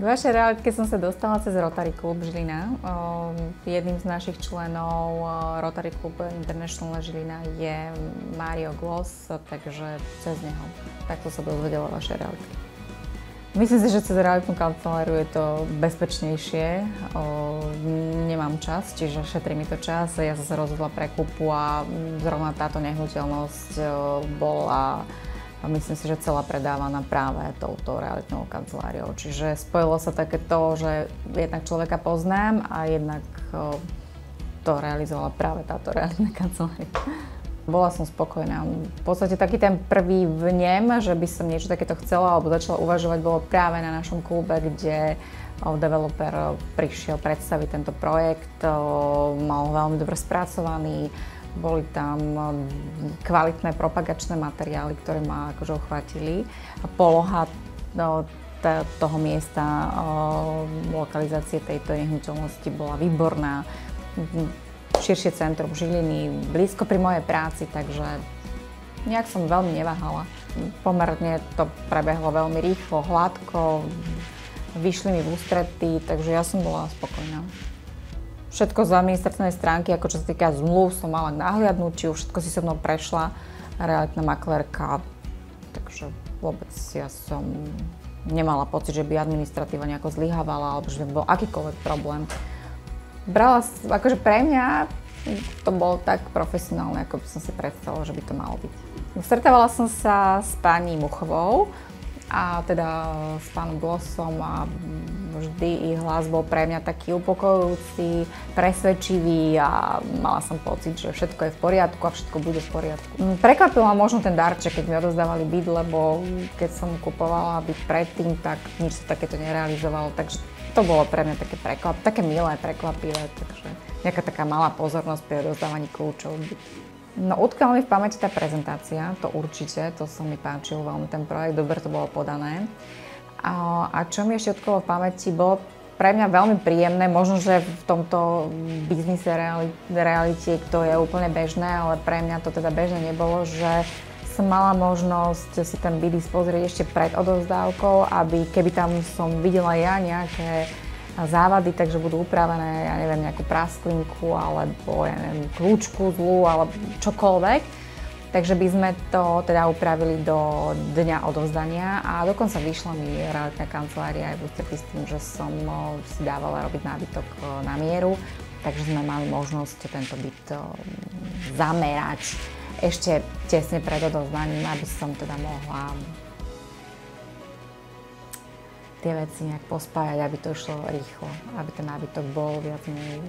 K vašej realitke som sa dostala cez Rotary Klub Žilina. Jedným z našich členov Rotary Klub International Žilina je Mário Gloss, takže cez neho. Takto sa dozvedela o vašej realitke. Myslím si, že cez realitnú kanceláriu je to bezpečnejšie. Nemám čas, čiže šetrí mi to čas. Ja som sa rozhodla pre kúpu a zrovna táto nehnuteľnosť bola, myslím si, že celá predávaná práve touto realitnou kanceláriou. Čiže spojilo sa také to, že jednak človeka poznám a jednak to realizovala práve táto realitná kancelária. Bola som spokojná. V podstate taký ten prvý vnem, že by som niečo takéto chcela alebo začala uvažovať, bolo práve na našom klube, kde developer prišiel predstaviť tento projekt. Mal veľmi dobre spracovaný, boli tam kvalitné propagačné materiály, ktoré ma akože uchvátili. Poloha toho miesta, lokalizácie tejto nehnuteľnosti bola výborná. Širšie centrum Žiliny, blízko pri mojej práci, takže nejak som veľmi neváhala. Pomerne to prebehlo veľmi rýchlo, hladko, vyšli mi v ústretí, takže ja som bola spokojná. Všetko z administratívnej stránky, ako čo sa týka zmluv, som mala k nahliadnutiu, všetko si so mnou prešla realitná maklérka, takže vôbec ja som nemala pocit, že by administratíva nejako zlyhávala alebo že by bol akýkoľvek problém. Brala, akože pre mňa to bolo tak profesionálne, ako by som si predstavila, že by to malo byť. Stretávala som sa s pani Muchovou a teda s pánom Glossom a vždy ich hlas bol pre mňa taký upokojujúci, presvedčivý a mala som pocit, že všetko je v poriadku a všetko bude v poriadku. Prekvapil ma možno ten darček, keď mi odovzdávali byt, lebo keď som kupovala byt predtým, tak nič sa takéto nerealizovalo, takže to bolo pre mňa také milé, prekvapivé, takže nejaká taká malá pozornosť pri odovzdávaní kľúčov. No, utkala mi v pamäti tá prezentácia, to určite, to sa mi páčil veľmi ten projekt, dobre to bolo podané. A čo mi ešte utkalo v pamäti, bolo pre mňa veľmi príjemné, možno, že v tomto biznise realite to je úplne bežné, ale pre mňa to teda bežné nebolo, že som mala možnosť si ten byt pozrieť ešte pred odovzdávkou, aby keby tam som videla ja nejaké závady, takže budú upravené, ja neviem, nejakú prasklinku alebo ja neviem, kľúčku zlú alebo čokoľvek. Takže by sme to teda upravili do dňa odovzdania a dokonca vyšla mi realitná kancelária aj v ústretí s tým, že som si dávala robiť nábytok na mieru, takže sme mali možnosť tento byt zamerať ešte tesne pred odovzdaním, aby som teda mohla tie veci nejak pospájať, aby to išlo rýchlo, aby ten nábytok bol viac menej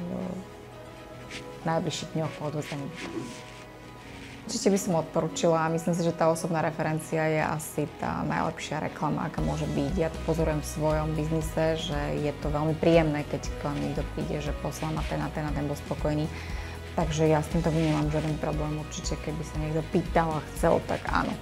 v najbližších dňoch po odovzdaní. Určite by som odporúčila a myslím si, že tá osobná referencia je asi tá najlepšia reklama, aká môže byť. Ja to pozorujem v svojom biznise, že je to veľmi príjemné, keď k vám niekto príde, že poslal ma ten a ten bol spokojný. Takže ja s týmto nemám žiaden problém. Určite, keby sa niekto pýtal a chcel, tak áno.